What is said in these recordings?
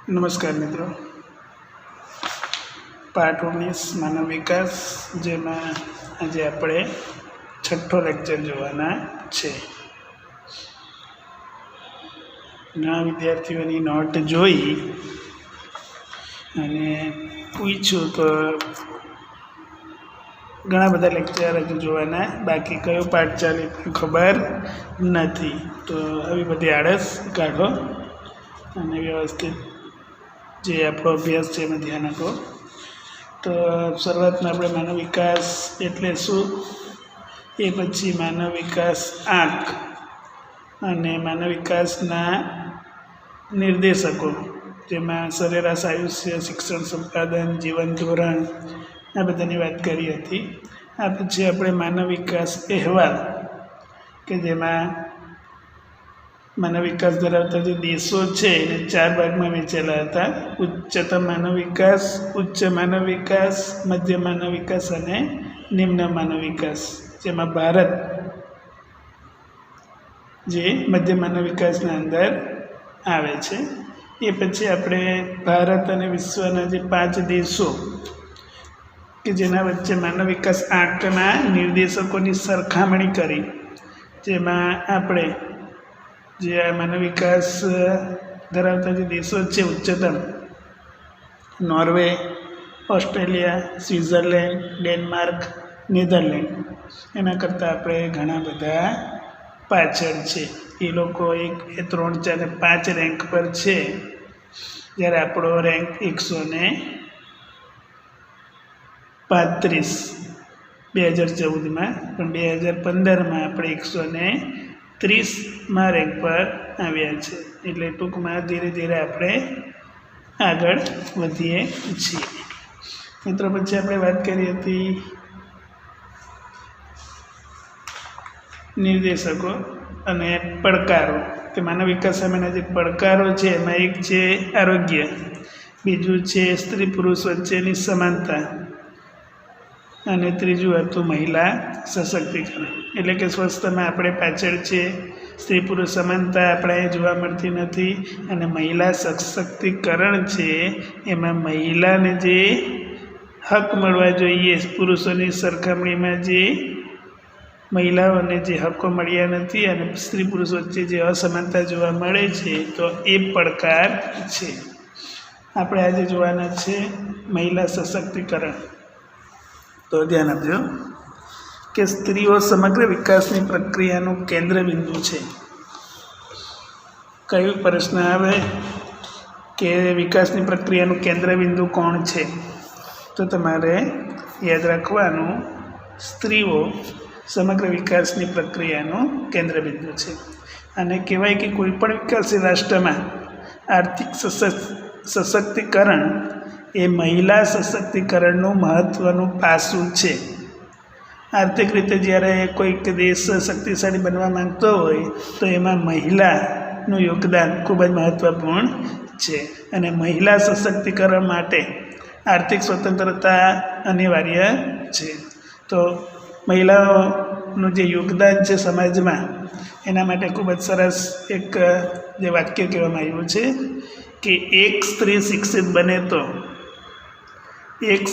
નમસ્કાર મિત્રો, પાઠ 19 માનવ વિકાસ, જેમાં આજે આપણે છઠ્ઠો લેક્ચર જોવાના છે. ઘણા વિદ્યાર્થીઓની નોટ જોઈ અને પૂછ્યું તો ઘણા બધા લેક્ચર હજુ જોવાના બાકી, કયો પાઠ ચાલે ખબર નથી. તો આવી બધી આળસ કાઢો અને વ્યવસ્થિત જે આપણો અભ્યાસ છે એમાં ધ્યાન આપો. તો શરૂઆતમાં આપણે માનવ વિકાસ એટલે શું, એ પછી માનવ વિકાસ આંક અને માનવ વિકાસના નિર્દેશકો, જેમાં સરેરાશ આયુષ્ય, શિક્ષણ સંપાદન, જીવન ધોરણ, આ બધાની વાત કરી હતી. આ પછી આપણે માનવ વિકાસ અહેવાલ, કે જેમાં માનવ વિકાસ ધરાવતા જે દેશો છે એને 4 ભાગમાં વહેંચેલા હતા: ઉચ્ચતમ માનવ વિકાસ, ઉચ્ચ માનવ વિકાસ, મધ્ય માનવ વિકાસ અને નિમ્ન માનવ વિકાસ, જેમાં ભારત જે મધ્ય માનવ વિકાસના અંદર આવે છે. એ પછી આપણે ભારત અને વિશ્વના જે 5 દેશો કે જેના વચ્ચે માનવ વિકાસ આંકના નિર્દેશકોની સરખામણી કરી, જેમાં આપણે જે આ માનવ વિકાસ ધરાવતા જે દેશો છે ઉચ્ચતમ, Norway, Australia, Switzerland, Denmark, Netherland, એના કરતાં આપણે ઘણા બધા પાછળ છે. એ લોકો 1, 2, 3, 4 અને 5 રેન્ક પર છે, જ્યારે આપણો રેન્ક 135 2014માં, પણ 2015માં આપણે 130માં રેન્ક પર આવ્યા છે. એટલે ટૂંકમાં ધીરે ધીરે આપણે આગળ વધીએ છીએ. મિત્રો, પછી આપણે વાત કરી હતી નિર્દેશકો અને પડકારો, કે માનવ વિકાસ સામેના જે પડકારો છે એમાં એક છે આરોગ્ય, બીજું છે સ્ત્રી પુરુષ વચ્ચેની સમાનતા, અને ત્રીજું હતું મહિલા સશક્તિકરણ. એટલે કે સ્વસ્થમાં આપણે પાછળ છે, સ્ત્રી પુરુષ સમાનતા આપણે જોવા મળતી નથી, અને મહિલા સશક્તિકરણ છે એમાં મહિલાને જે હક મળવા જોઈએ પુરુષોની સરખામણીમાં, જે મહિલાઓને જે હકો મળ્યા નથી અને સ્ત્રી પુરુષ વચ્ચે જે અસમાનતા જોવા મળે છે, તો એ પડકાર છે. આપણે આજે જોવાના છે મહિલા સશક્તિકરણ. તો ધ્યાન આપજો કે સ્ત્રીઓ સમગ્ર વિકાસની પ્રક્રિયાનું કેન્દ્ર બિંદુ છે. કયો પ્રશ્ન આવે કે વિકાસની પ્રક્રિયાનું કેન્દ્ર બિંદુ કોણ છે, તો તમારે યાદ રાખવાનું, સ્ત્રીઓ સમગ્ર વિકાસની પ્રક્રિયાનું કેન્દ્ર બિંદુ છે. અને કહેવાય કે કોઈ પણ વિકાસશીલ રાષ્ટ્રમાં આર્થિક સશક્તિકરણ એ મહિલા સશક્તિકરણનું મહત્ત્વનું પાસું છે. આર્થિક રીતે જ્યારે કોઈક દેશ શક્તિશાળી બનવા માંગતો હોય તો એમાં મહિલાનું યોગદાન ખૂબ જ મહત્ત્વપૂર્ણ છે. અને મહિલા સશક્તિકરણ માટે આર્થિક સ્વતંત્રતા અનિવાર્ય છે. તો મહિલાઓનું જે યોગદાન છે સમાજમાં, એના માટે ખૂબ જ સરસ એક જે વાક્ય કહેવામાં આવ્યું છે કે એક સ્ત્રી શિક્ષિત બને તો એક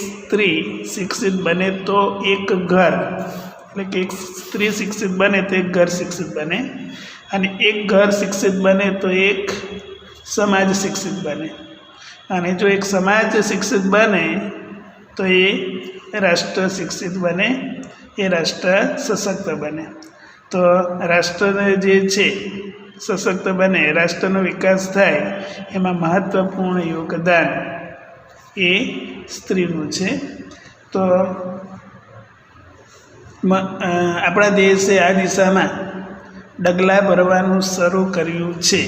ઘર, એટલે કે એક સ્ત્રી શિક્ષિત બને તો એક ઘર શિક્ષિત બને, અને એક ઘર શિક્ષિત બને તો એક સમાજ શિક્ષિત બને, અને જો એક સમાજ શિક્ષિત બને તો એ રાષ્ટ્ર શિક્ષિત બને, એ રાષ્ટ્ર સશક્ત બને. તો રાષ્ટ્રને જે છે સશક્ત બને, રાષ્ટ્રનો વિકાસ થાય, એમાં મહત્ત્વપૂર્ણ યોગદાન એ સ્ત્રીનું છે. તો આપણા દેશે આ દિશામાં ડગલાં ભરવાનું શરૂ કર્યું છે.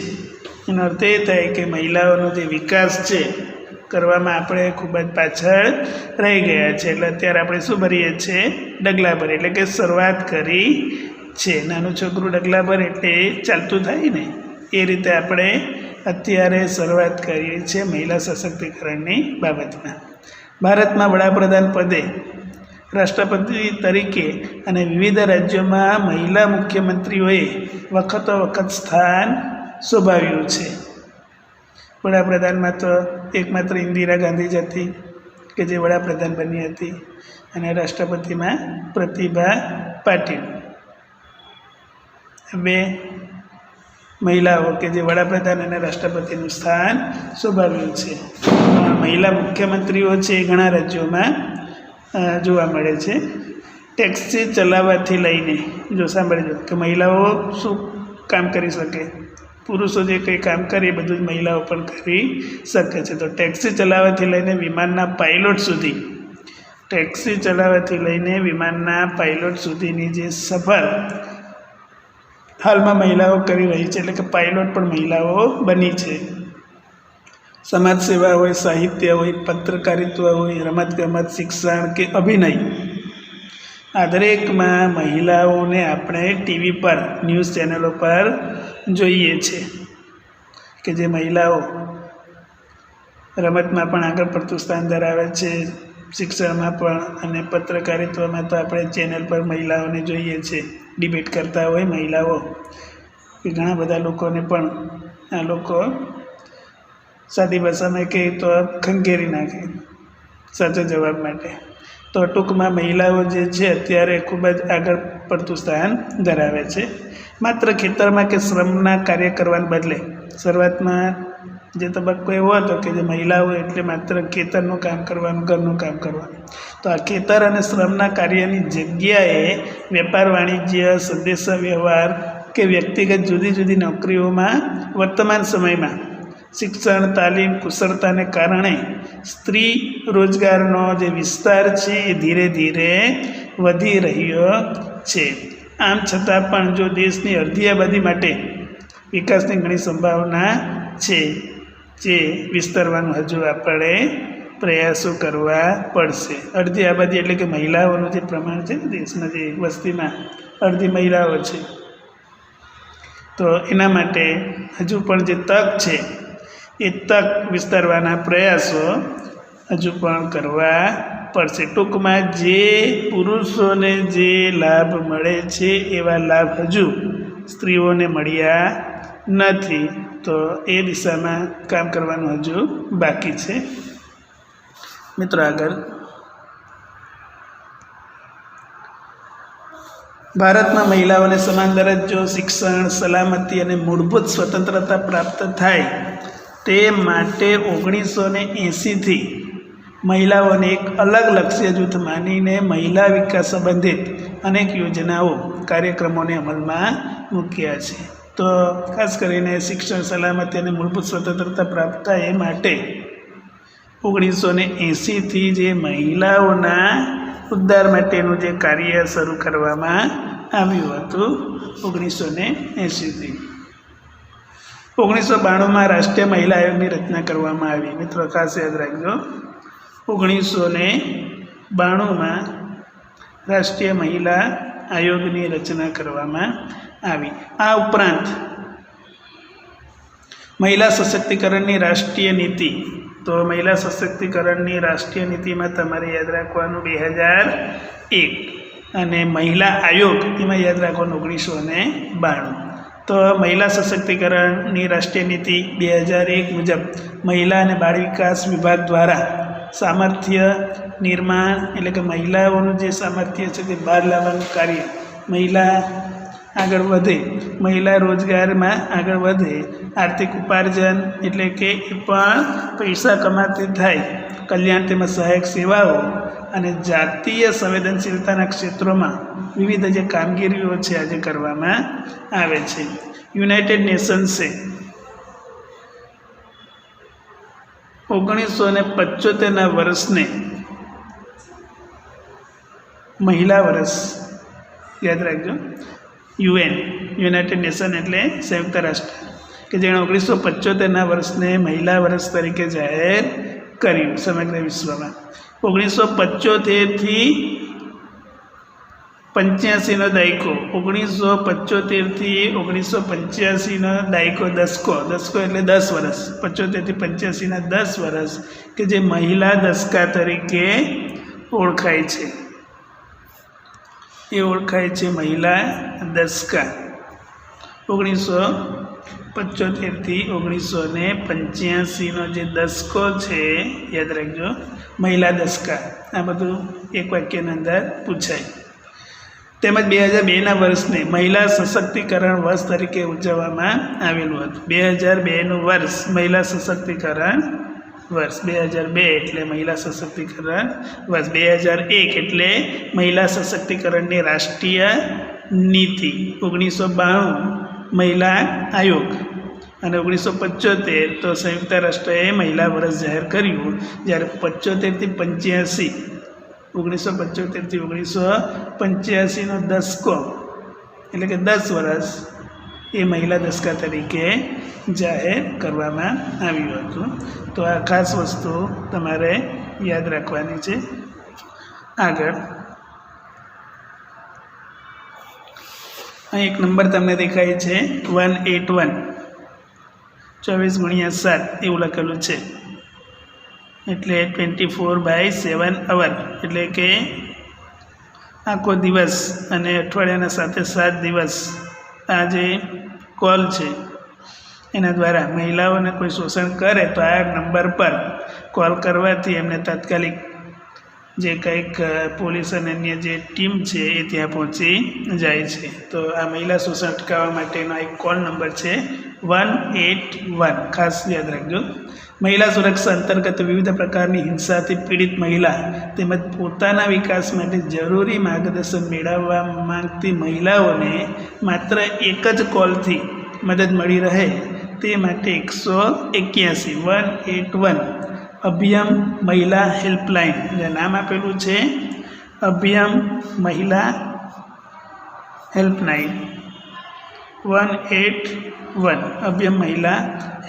એનો અર્થ એ થાય કે મહિલાઓનો જે વિકાસ છે કરવામાં આપણે ખૂબ જ પાછળ રહી ગયા છે. એટલે અત્યારે આપણે શું ભરીએ છીએ? ડગલાં ભરીએ, એટલે કે શરૂઆત કરી છે. નાનું છોકરું ડગલાં ભરે એટલે ચાલતું થાય ને, એ રીતે આપણે અત્યારે શરૂઆત કરીએ છીએ મહિલા સશક્તિકરણની બાબતમાં. ભારતમાં વડાપ્રધાન પદે, રાષ્ટ્રપતિ તરીકે અને વિવિધ રાજ્યોમાં મહિલા મુખ્યમંત્રીઓએ વખતો વખત સ્થાન શોભાવ્યું છે. વડાપ્રધાનમાં તો એકમાત્ર ઇન્દિરા ગાંધી જ હતી કે જે વડાપ્રધાન બની હતી, અને રાષ્ટ્રપતિમાં પ્રતિભા પાટીલ. બે મહિલાઓ કે જે વડાપ્રધાન અને રાષ્ટ્રપતિનું સ્થાન સંભાળ્યું છે. મહિલા મુખ્યમંત્રીઓ છે એ ઘણા રાજ્યોમાં જોવા મળે છે. ટેક્સી ચલાવવાથી લઈને, જો સાંભળજો કે મહિલાઓ શું કામ કરી શકે, પુરુષો જે કંઈ કામ કરે એ બધું જ મહિલાઓ પણ કરી શકે છે. તો ટેક્સી ચલાવવાથી લઈને વિમાનના પાયલોટ સુધી, ટેક્સી ચલાવવાથી લઈને વિમાનના પાયલોટ સુધીની જે સફર હાલમાં મહિલાઓ કરી રહી છે, એટલે કે પાયલોટ પણ મહિલાઓ બની છે. સમાજ સેવા હોય, સાહિત્ય હોય, પત્રકારિત્વ હોય, રમતગમત, શિક્ષણ કે અભિનય, આ દરેકમાં મહિલાઓને આપણે ટીવી પર, ન્યૂઝ ચેનલો પર જોઈએ છે કે જે મહિલાઓ રમતમાં પણ આગળ પડતું સ્થાન ધરાવે છે, શિક્ષણમાં પણ, અને પત્રકારિત્વમાં તો આપણે ચેનલ પર મહિલાઓને જોઈએ છે. ડિબેટ કરતા હોય મહિલાઓ, કે ઘણા બધા લોકોને પણ આ લોકો સાદી ભાષામાં કહે તો ખંખેરી નાખે સાચો જવાબ માટે. તો ટૂંકમાં મહિલાઓ જે છે અત્યારે ખૂબ જ આગળ પડતું સ્થાન ધરાવે છે. માત્ર ખેતરમાં કે શ્રમના કાર્ય કરવાને બદલે શરૂઆતમાં જે તબક્કો એવો હતો કે જે મહિલાઓ એટલે માત્ર ખેતરનું કામ કરવાનું, ઘરનું કામ કરવાનું, તો આ ખેતર અને શ્રમના કાર્યની જગ્યાએ વેપાર, વાણિજ્ય, સંદેશા વ્યવહાર કે વ્યક્તિગત જુદી જુદી નોકરીઓમાં વર્તમાન સમયમાં શિક્ષણ, તાલીમ, કુશળતાને કારણે સ્ત્રી રોજગારનો જે વિસ્તાર છે એ ધીરે ધીરે વધી રહ્યો છે. આમ છતાં પણ જો દેશની અડધી આબાદી માટે વિકાસની ઘણી સંભાવના છે, જે વિસ્તારવાનું હજુ આપણે પ્રયાસો કરવા પડશે. અડધી આબાદી એટલે કે મહિલાઓનું જે પ્રમાણ છે દેશના જે વસ્તીમાં અડધી મહિલાઓ છે, તો એના માટે હજુ પણ જે તક છે એ તક વિસ્તારવાના પ્રયાસો હજુ પણ કરવા પડશે. ટૂંકમાં જે પુરુષોને જે લાભ મળે છે એવા લાભ હજુ સ્ત્રીઓને મળ્યા નથી, તો એ દિશામાં કામ કરવાનું હજુ બાકી છે. મિત્રો આગળ, ભારતમાં મહિલાઓને સમાન દરજ્જો, શિક્ષણ, સલામતી અને મૂળભૂત સ્વતંત્રતા પ્રાપ્ત થાય તે માટે 1980થી મહિલાઓને એક અલગ લક્ષ્ય જૂથ માનીને મહિલા વિકાસ સંબંધિત અનેક યોજનાઓ, કાર્યક્રમોને અમલમાં મૂક્યા છે. તો ખાસ કરીને શિક્ષણ, સલામતી અને મૂળભૂત સ્વતંત્રતા પ્રાપ્ત થાય એ માટે 1980થી જે મહિલાઓના ઉદ્ધાર માટેનું જે કાર્ય શરૂ કરવામાં આવ્યું હતું 1980થી. 1992માં રાષ્ટ્રીય મહિલા આયોગની રચના કરવામાં આવી. મિત્રો ખાસ યાદ રાખજો, 1992માં રાષ્ટ્રીય મહિલા આયોગની રચના કરવામાં આવી. આ ઉપરાંત મહિલા સશક્તિકરણની રાષ્ટ્રીય નીતિ, તો મહિલા સશક્તિકરણની રાષ્ટ્રીય નીતિમાં તમારે યાદ રાખવાનું 2001, અને મહિલા આયોગ એમાં યાદ રાખવાનું 1992. તો મહિલા સશક્તિકરણની રાષ્ટ્રીય નીતિ 2001 મુજબ મહિલા અને બાળ વિકાસ વિભાગ દ્વારા સામર્થ્ય નિર્માણ, એટલે કે મહિલાઓનું જે સામર્થ્ય છે તે બહાર લાવવાનું કાર્ય, મહિલા આગળ વધે, મહિલા રોજગારમાં આગળ વધે, આર્થિક ઉપાર્જન એટલે કે એ પણ પૈસા કમાતી થાય, કલ્યાણ તેમજ સહાયક સેવાઓ અને જાતીય સંવેદનશીલતાના ક્ષેત્રોમાં વિવિધ જે કામગીરીઓ છે આજે કરવામાં આવે છે. યુનાઇટેડ નેશન્સે 1975ના વર્ષને મહિલા વર્ષ યાદ રાખજો. યુનાઇટેડ નેશન એટલે સંયુક્ત રાષ્ટ્ર, કે જેણે 1975ના વર્ષને મહિલા વર્ષ તરીકે જાહેર કર્યું સમગ્ર વિશ્વમાં. 1975થી 85નો દાયકો, 1975થી 1985નો દાયકો, દસકો એટલે 10 વર્ષ, 75થી 85ના 10 વર્ષ કે જે મહિલા દસકા તરીકે ઓળખાય છે. એ ઓળખાય છે મહિલા દસકા. 1975 1975થી 1985નો જે દસકો છે યાદ રાખજો, મહિલા દસકા, આ બધું એક વાક્યની અંદર પૂછાય. તેમજ 2002ના વર્ષને મહિલા સશક્તિકરણ વર્ષ તરીકે ઉજવવામાં આવેલું હતું. 2002નું વર્ષ મહિલા સશક્તિકરણ વર્ષ, 2002 એટલે મહિલા સશક્તિકરણ વર્ષ, 2001 એટલે મહિલા સશક્તિકરણની રાષ્ટ્રીય નીતિ, 1992 મહિલા આયોગ અને 1975 તો સંયુક્ત રાષ્ટ્રએ મહિલા વર્ષ જાહેર કર્યું. જ્યારે 75થી 1985નો દસકો એટલે કે 10 વર્ષ એ મહિલા દસકા તરીકે જાહેર કરવામાં આવ્યું હતું. તો આ ખાસ વસ્તુ તમારે યાદ રાખવાની છે. આગળ અહીં એક નંબર તમને દેખાય છે 181, 24x7 એવું લખેલું છે, એટલે 24/7 અવર, એટલે કે આખો દિવસ અને અઠવાડિયાના સાથે 7 દિવસ આ જે કોલ છે એના દ્વારા મહિલાઓને કોઈ શોષણ કરે તો આ નંબર પર કોલ કરવાથી એમને તાત્કાલિક જે કંઈક પોલીસ અને અન્ય જે ટીમ છે એ ત્યાં પહોંચી જાય છે. તો આ મહિલા શોષણ અટકાવવા માટેનો એક કોલ નંબર છે 181, ખાસ યાદ રાખજો. મહિલા સુરક્ષા અંતર્ગત વિવિધ પ્રકારની હિંસાથી પીડિત મહિલા તેમજ પોતાના વિકાસ માટે જરૂરી માર્ગદર્શન મેળવવા માંગતી મહિલાઓને માત્ર એક જ કોલથી મદદ મળી રહે તે માટે 181 અભિયમ મહિલા હેલ્પલાઇન, જે નામ આપેલું છે અભિયમ મહિલા હેલ્પલાઇન 181 અભિયમ મહિલા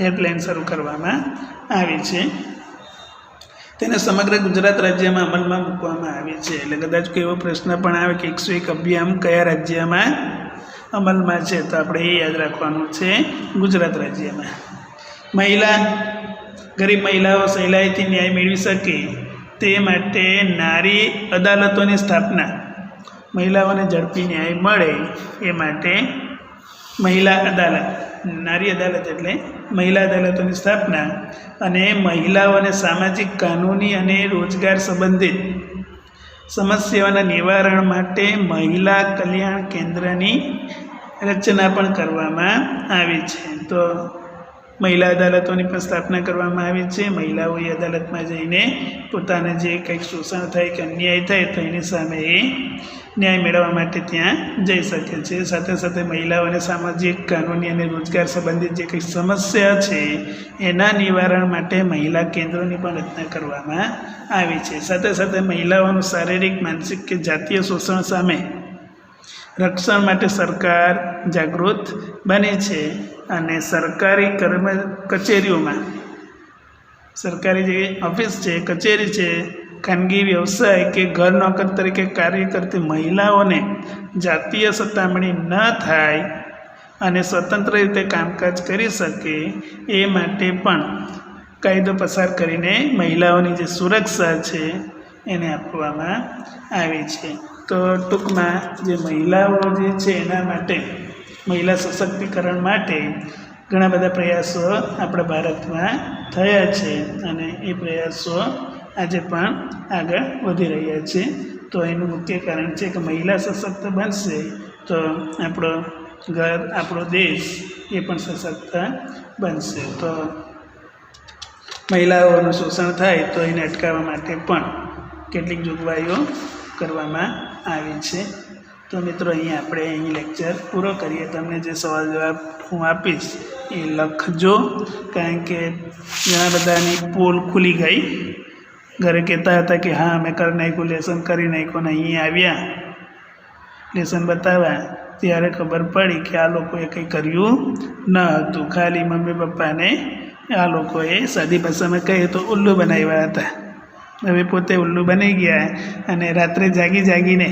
હેલ્પલાઇન શરૂ કરવામાં આવી છે. તેને સમગ્ર ગુજરાત રાજ્યમાં અમલમાં મૂકવામાં આવી છે. એટલે કદાચ કોઈ એવો પ્રશ્ન પણ આવે કે 101 અભિયમ કયા રાજ્યમાં અમલમાં છે, તો આપણે એ યાદ રાખવાનું છે ગુજરાત રાજ્યમાં. ગરીબ મહિલાઓ સહેલાઈથી ન્યાય મેળવી શકે તે માટે નારી અદાલતોની સ્થાપના, મહિલાઓને ઝડપી ન્યાય મળે એ માટે મહિલા અદાલત, નારી અદાલત એટલે મહિલા અદાલતોની સ્થાપના અને મહિલાઓને સામાજિક, કાનૂની અને રોજગાર સંબંધિત સમસ્યાઓના નિવારણ માટે મહિલા કલ્યાણ કેન્દ્રની રચના પણ કરવામાં આવી છે. તો મહિલા અદાલતોની પણ સ્થાપના કરવામાં આવી છે. મહિલાઓ એ અદાલતમાં જઈને પોતાને જે કંઈક શોષણ થાય કે અન્યાય થાય તો એની સામે એ ન્યાય મેળવવા માટે ત્યાં જઈ શકે છે. સાથે સાથે મહિલાઓને સામાજિક, કાનૂની અને રોજગાર સંબંધિત જે કંઈક સમસ્યા છે એના નિવારણ માટે મહિલા કેન્દ્રોની પણ રચના કરવામાં આવી છે. સાથે સાથે મહિલાઓનું શારીરિક, માનસિક કે જાતીય શોષણ સામે રક્ષણ માટે સરકાર જાગૃત બની છે અને સરકારી કચેરીઓમાં, સરકારી જે ઓફિસ છે, કચેરી છે, ખાનગી વ્યવસાય કે ઘર નોકર તરીકે કાર્ય કરતી મહિલાઓને જાતીય સતામણી ન થાય અને સ્વતંત્ર રીતે કામકાજ કરી શકે એ માટે પણ કાયદો પસાર કરીને મહિલાઓની જે સુરક્ષા છે એને આપવામાં આવી છે. તો ટૂંકમાં જે મહિલાઓ જે છે એના માટે, મહિલા સશક્તિકરણ માટે ઘણા બધા પ્રયાસો આપણા ભારતમાં થયા છે અને એ પ્રયાસો આજે પણ આગળ વધી રહ્યા છે. તો એનું મુખ્ય કારણ છે કે મહિલા સશક્ત બનશે તો આપણો ઘર, આપણો દેશ એ પણ સશક્ત બનશે. તો મહિલાઓનું શોષણ થાય તો એને અટકાવવા માટે પણ કેટલીક જોગવાઈઓ કરવામાં આવી છે. તો મિત્રો અહીં લેક્ચર પૂરો કરીએ. તમને જે સવાલ જવાબ હું આપીશ એ લખજો, કારણ કે ઘણા બધાની પોલ ખુલી ગઈ. ઘરે કહેતા હતા કે હા મેં કરી નાખ્યું, લેસન કરી નાખ્યું, ને અહીં આવ્યા લેસન બતાવ્યા ત્યારે ખબર પડી કે આ લોકોએ કંઈ કર્યું ન હતું. ખાલી મમ્મી પપ્પાને આ લોકોએ સાદી ભાષામાં કહીએ તો ઉલ્લુ બનાવ્યા હતા. હવે પોતે ઉલ્લુ બની ગયા અને રાત્રે જાગીને,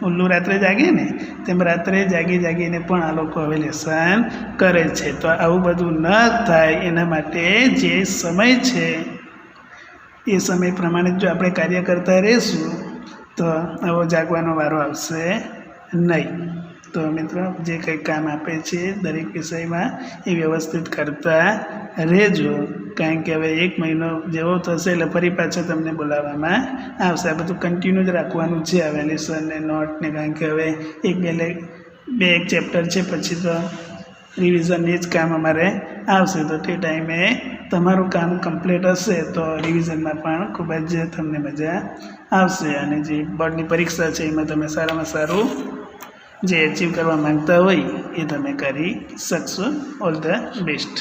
ઉલ્લુ રાત્રે જાગે ને તેમ રાત્રે જાગીને પણ આ લોકો હવે લેસન કરે છે. તો આવું બધું ન થાય એના માટે જે સમય છે એ સમય પ્રમાણે જો આપણે કાર્ય કરતા રહીશું તો આવો જાગવાનો વારો આવશે નહીં. તો મિત્રો જે કંઈ કામ આપે છે દરેક વિષયમાં એ વ્યવસ્થિત કરતા રહેજો, કારણ કે હવે 1 મહિનો જેવો થશે એટલે ફરી પાછો તમને બોલાવવામાં આવશે. આ બધું કન્ટિન્યુ જ રાખવાનું છે હવે લેસન ને નોટ ને, કારણ કે હવે એક ચેપ્ટર છે પછી તો રિવિઝનની જ કામ અમારે આવશે. તો તે ટાઈમે તમારું કામ કમ્પ્લીટ હશે તો રિવિઝનમાં પણ ખૂબ જ તમને મજા આવશે, અને જે બોર્ડની પરીક્ષા છે એમાં તમે સારામાં સારું જે એચીવ કરવા માંગતા હોય એ તમે કરી શકશો. All the best.